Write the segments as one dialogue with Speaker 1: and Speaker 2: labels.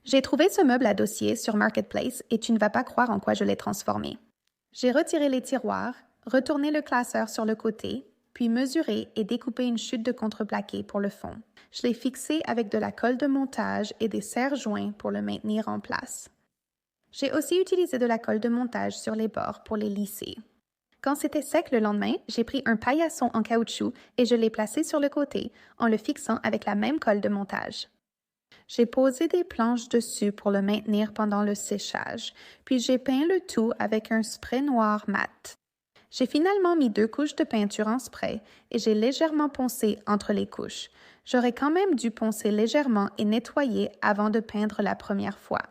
Speaker 1: J'ai trouvé ce meuble à dossier sur Marketplace et tu ne vas pas croire en quoi je l'ai transformé. J'ai retiré les tiroirs, retourné le classeur sur le côté, puis mesuré et découpé une chute de contreplaqué pour le fond. Je l'ai fixé avec de la colle de montage et des serre-joints pour le maintenir en place. J'ai aussi utilisé de la colle de montage sur les bords pour les lisser. Quand c'était sec le lendemain, j'ai pris un paillasson en caoutchouc et je l'ai placé sur le côté en le fixant avec la même colle de montage. J'ai posé des planches dessus pour le maintenir pendant le séchage, puis j'ai peint le tout avec un spray noir mat. J'ai finalement mis 2 couches de peinture en spray et j'ai légèrement poncé entre les couches. J'aurais quand même dû poncer légèrement et nettoyer avant de peindre la première fois.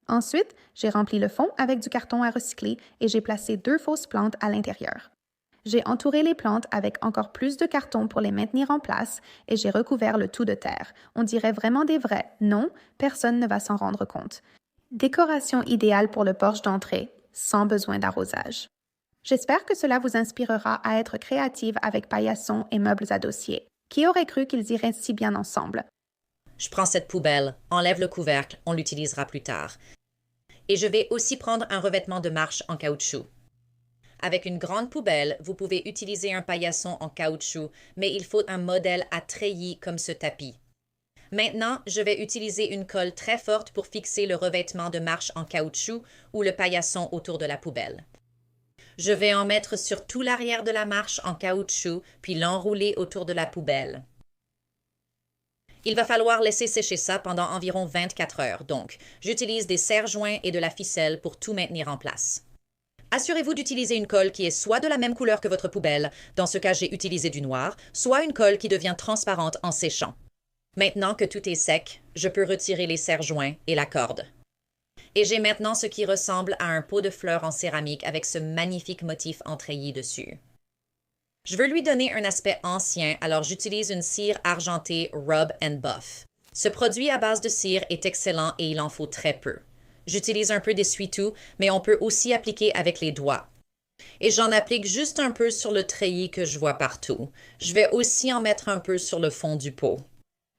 Speaker 1: Ensuite, j'ai rempli le fond avec du carton à recycler et j'ai placé 2 fausses plantes à l'intérieur. J'ai entouré les plantes avec encore plus de carton pour les maintenir en place et j'ai recouvert le tout de terre. On dirait vraiment des vrais. Non, personne ne va s'en rendre compte. Décoration idéale pour le porche d'entrée, sans besoin d'arrosage. J'espère que cela vous inspirera à être créative avec paillasson et meubles à dossier. Qui aurait cru qu'ils iraient si bien ensemble?
Speaker 2: Je prends cette poubelle, enlève le couvercle, on l'utilisera plus tard. Et je vais aussi prendre un revêtement de marche en caoutchouc. Avec une grande poubelle, vous pouvez utiliser un paillasson en caoutchouc, mais il faut un modèle à treillis comme ce tapis. Maintenant, je vais utiliser une colle très forte pour fixer le revêtement de marche en caoutchouc ou le paillasson autour de la poubelle. Je vais en mettre sur tout l'arrière de la marche en caoutchouc, puis l'enrouler autour de la poubelle. Il va falloir laisser sécher ça pendant environ 24 heures, donc j'utilise des serre-joints et de la ficelle pour tout maintenir en place. Assurez-vous d'utiliser une colle qui est soit de la même couleur que votre poubelle, dans ce cas j'ai utilisé du noir, soit une colle qui devient transparente en séchant. Maintenant que tout est sec, je peux retirer les serre-joints et la corde. Et j'ai maintenant ce qui ressemble à un pot de fleurs en céramique avec ce magnifique motif en treillis dessus. Je veux lui donner un aspect ancien, alors j'utilise une cire argentée Rub and Buff. Ce produit à base de cire est excellent et il en faut très peu. J'utilise un peu d'essuie-tout, mais on peut aussi appliquer avec les doigts. Et j'en applique juste un peu sur le treillis que je vois partout. Je vais aussi en mettre un peu sur le fond du pot.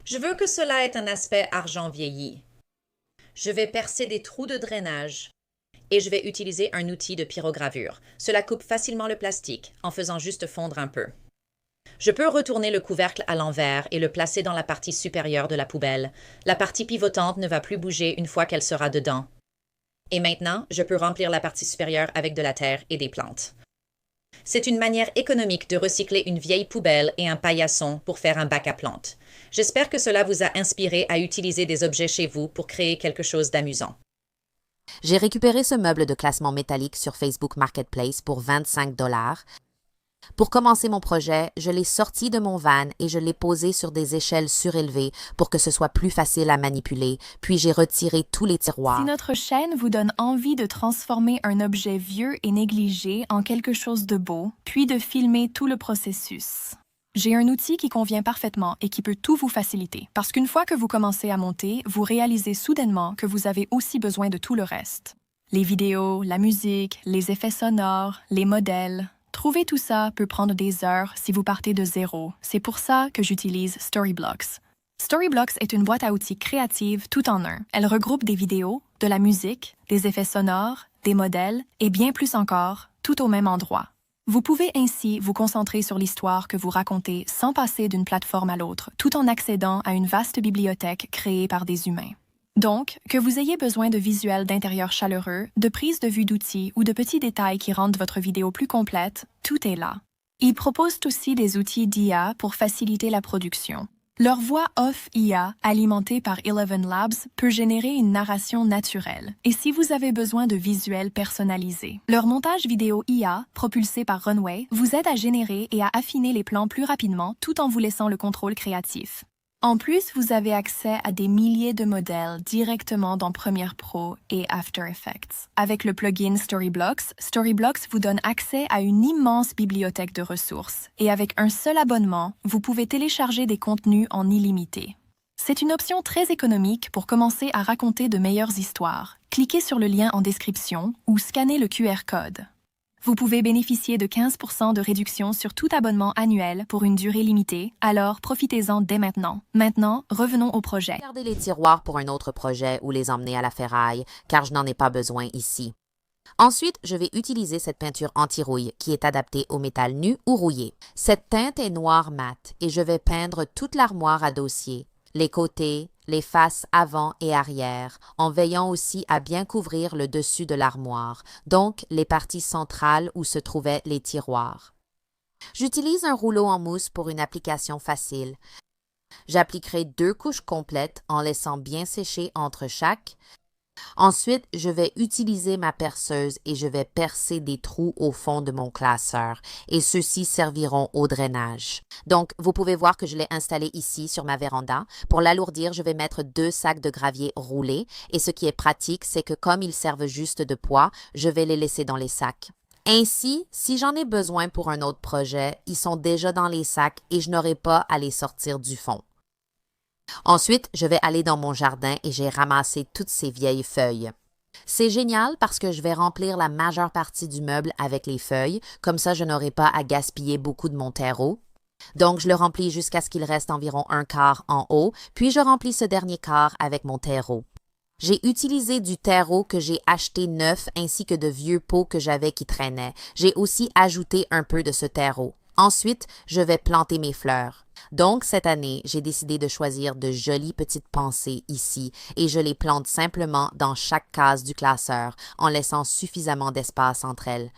Speaker 2: Je veux que cela ait un aspect argent vieilli. Je vais percer des trous de drainage et je vais utiliser un outil de pyrogravure. Cela coupe facilement le plastique en faisant juste fondre un peu. Je peux retourner le couvercle à l'envers et le placer dans la partie supérieure de la poubelle. La partie pivotante ne va plus bouger une fois qu'elle sera dedans. Et maintenant, je peux remplir la partie supérieure avec de la terre et des plantes. C'est une manière économique de recycler une vieille poubelle et un paillasson pour faire un bac à plantes. J'espère que cela vous a inspiré à utiliser des objets chez vous pour créer quelque chose d'amusant.
Speaker 3: J'ai récupéré ce meuble de classement métallique sur Facebook Marketplace pour 25 $. Pour commencer mon projet, je l'ai sorti de mon van et je l'ai posé sur des échelles surélevées pour que ce soit plus facile à manipuler, puis j'ai retiré tous les tiroirs.
Speaker 4: Si notre chaîne vous donne envie de transformer un objet vieux et négligé en quelque chose de beau, puis de filmer tout le processus, j'ai un outil qui convient parfaitement et qui peut tout vous faciliter. Parce qu'une fois que vous commencez à monter, vous réalisez soudainement que vous avez aussi besoin de tout le reste. Les vidéos, la musique, les effets sonores, les modèles. Trouver tout ça peut prendre des heures si vous partez de zéro. C'est pour ça que j'utilise Storyblocks. Storyblocks est une boîte à outils créative tout en un. Elle regroupe des vidéos, de la musique, des effets sonores, des modèles et bien plus encore, tout au même endroit. Vous pouvez ainsi vous concentrer sur l'histoire que vous racontez sans passer d'une plateforme à l'autre, tout en accédant à une vaste bibliothèque créée par des humains. Donc, que vous ayez besoin de visuels d'intérieur chaleureux, de prises de vue d'outils ou de petits détails qui rendent votre vidéo plus complète, tout est là. Ils proposent aussi des outils d'IA pour faciliter la production. Leur voix off IA, alimentée par Eleven Labs, peut générer une narration naturelle. Et si vous avez besoin de visuels personnalisés, leur montage vidéo IA, propulsé par Runway, vous aide à générer et à affiner les plans plus rapidement tout en vous laissant le contrôle créatif. En plus, vous avez accès à des milliers de modèles directement dans Premiere Pro et After Effects. Avec le plugin Storyblocks, Storyblocks vous donne accès à une immense bibliothèque de ressources. Et avec un seul abonnement, vous pouvez télécharger des contenus en illimité. C'est une option très économique pour commencer à raconter de meilleures histoires. Cliquez sur le lien en description ou scannez le QR code. Vous pouvez bénéficier de 15% de réduction sur tout abonnement annuel pour une durée limitée, alors profitez-en dès maintenant. Maintenant, revenons au projet.
Speaker 3: Garder les tiroirs pour un autre projet ou les emmener à la ferraille, car je n'en ai pas besoin ici. Ensuite, je vais utiliser cette peinture anti-rouille qui est adaptée au métal nu ou rouillé. Cette teinte est noire mat et je vais peindre toute l'armoire à dossier, les côtés, les faces avant et arrière, en veillant aussi à bien couvrir le dessus de l'armoire, donc les parties centrales où se trouvaient les tiroirs. J'utilise un rouleau en mousse pour une application facile. J'appliquerai 2 couches complètes en laissant bien sécher entre chaque. Ensuite, je vais utiliser ma perceuse et je vais percer des trous au fond de mon classeur et ceux-ci serviront au drainage. Donc, vous pouvez voir que je l'ai installé ici sur ma véranda. Pour l'alourdir, je vais mettre 2 sacs de gravier roulés et ce qui est pratique, c'est que comme ils servent juste de poids, je vais les laisser dans les sacs. Ainsi, si j'en ai besoin pour un autre projet, ils sont déjà dans les sacs et je n'aurai pas à les sortir du fond. Ensuite, je vais aller dans mon jardin et j'ai ramassé toutes ces vieilles feuilles. C'est génial parce que je vais remplir la majeure partie du meuble avec les feuilles, comme ça je n'aurai pas à gaspiller beaucoup de mon terreau. Donc, je le remplis jusqu'à ce qu'il reste environ 1/4 en haut, puis je remplis ce dernier quart avec mon terreau. J'ai utilisé du terreau que j'ai acheté neuf ainsi que de vieux pots que j'avais qui traînaient. J'ai aussi ajouté un peu de ce terreau. Ensuite, je vais planter mes fleurs. Donc, cette année, j'ai décidé de choisir de jolies petites pensées ici et je les plante simplement dans chaque case du classeur en laissant suffisamment d'espace entre elles.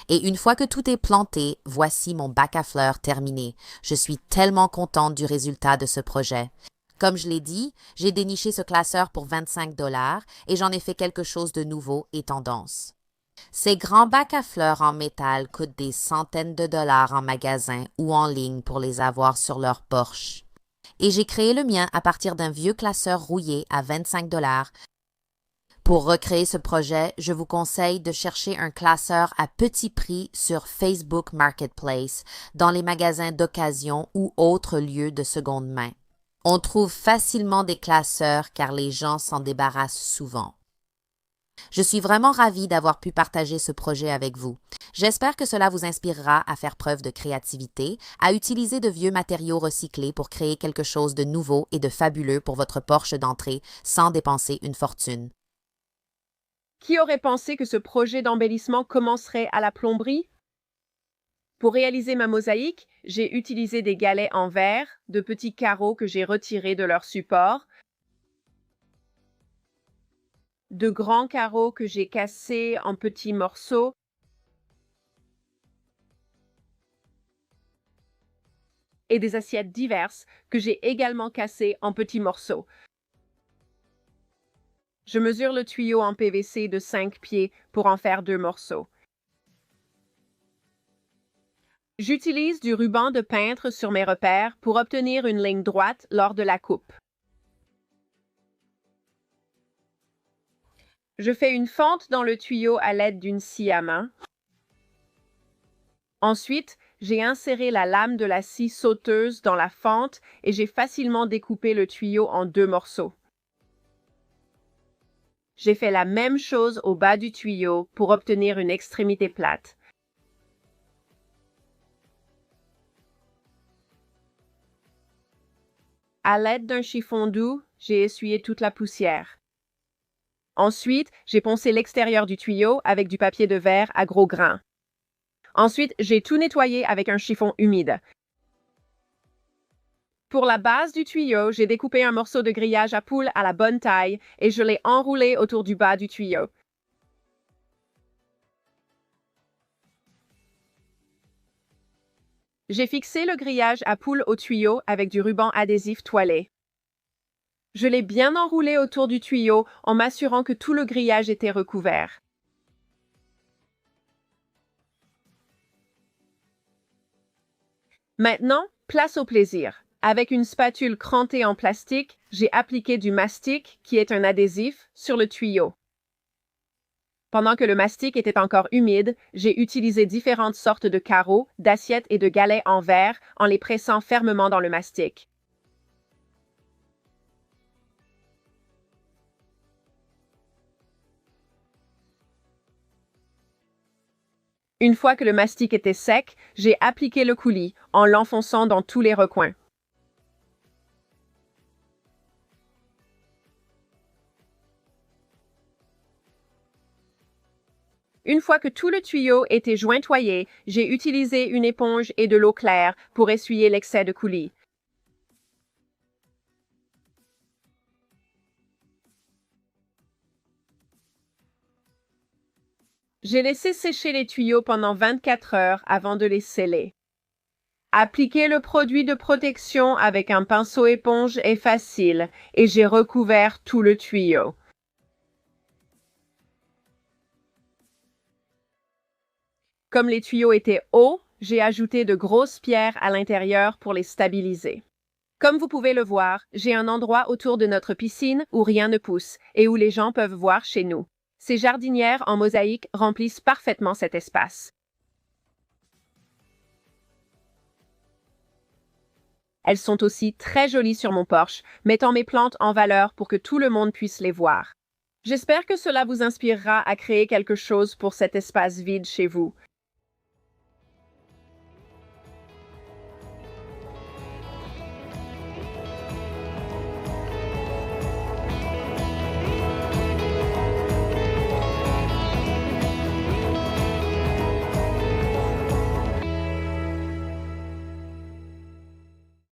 Speaker 3: Et une fois que tout est planté, voici mon bac à fleurs terminé. Je suis tellement contente du résultat de ce projet. Comme je l'ai dit, j'ai déniché ce classeur pour 25 $ et j'en ai fait quelque chose de nouveau et tendance. Ces grands bacs à fleurs en métal coûtent des centaines de dollars en magasin ou en ligne pour les avoir sur leur porche. Et j'ai créé le mien à partir d'un vieux classeur rouillé à 25 $. Pour recréer ce projet, je vous conseille de chercher un classeur à petit prix sur Facebook Marketplace, dans les magasins d'occasion ou autres lieux de seconde main. On trouve facilement des classeurs car les gens s'en débarrassent souvent. Je suis vraiment ravie d'avoir pu partager ce projet avec vous. J'espère que cela vous inspirera à faire preuve de créativité, à utiliser de vieux matériaux recyclés pour créer quelque chose de nouveau et de fabuleux pour votre porche d'entrée sans dépenser une fortune.
Speaker 5: Qui aurait pensé que ce projet d'embellissement commencerait à la plomberie? Pour réaliser ma mosaïque, j'ai utilisé des galets en verre, de petits carreaux que j'ai retirés de leur support, de grands carreaux que j'ai cassés en petits morceaux, et des assiettes diverses que j'ai également cassées en petits morceaux. Je mesure le tuyau en PVC de 5 pieds pour en faire 2 morceaux. J'utilise du ruban de peintre sur mes repères pour obtenir une ligne droite lors de la coupe. Je fais une fente dans le tuyau à l'aide d'une scie à main. Ensuite, j'ai inséré la lame de la scie sauteuse dans la fente et j'ai facilement découpé le tuyau en 2 morceaux. J'ai fait la même chose au bas du tuyau pour obtenir une extrémité plate. À l'aide d'un chiffon doux, j'ai essuyé toute la poussière. Ensuite, j'ai poncé l'extérieur du tuyau avec du papier de verre à gros grains. Ensuite, j'ai tout nettoyé avec un chiffon humide. Pour la base du tuyau, j'ai découpé un morceau de grillage à poules à la bonne taille et je l'ai enroulé autour du bas du tuyau. J'ai fixé le grillage à poules au tuyau avec du ruban adhésif toilé. Je l'ai bien enroulé autour du tuyau en m'assurant que tout le grillage était recouvert. Maintenant, place au plaisir. Avec une spatule crantée en plastique, j'ai appliqué du mastic, qui est un adhésif, sur le tuyau. Pendant que le mastic était encore humide, j'ai utilisé différentes sortes de carreaux, d'assiettes et de galets en verre en les pressant fermement dans le mastic. Une fois que le mastic était sec, j'ai appliqué le coulis en l'enfonçant dans tous les recoins. Une fois que tout le tuyau était jointoyé, j'ai utilisé une éponge et de l'eau claire pour essuyer l'excès de coulis. J'ai laissé sécher les tuyaux pendant 24 heures avant de les sceller. Appliquer le produit de protection avec un pinceau éponge est facile et j'ai recouvert tout le tuyau. Comme les tuyaux étaient hauts, j'ai ajouté de grosses pierres à l'intérieur pour les stabiliser. Comme vous pouvez le voir, j'ai un endroit autour de notre piscine où rien ne pousse et où les gens peuvent voir chez nous. Ces jardinières en mosaïque remplissent parfaitement cet espace. Elles sont aussi très jolies sur mon porche, mettant mes plantes en valeur pour que tout le monde puisse les voir. J'espère que cela vous inspirera à créer quelque chose pour cet espace vide chez vous.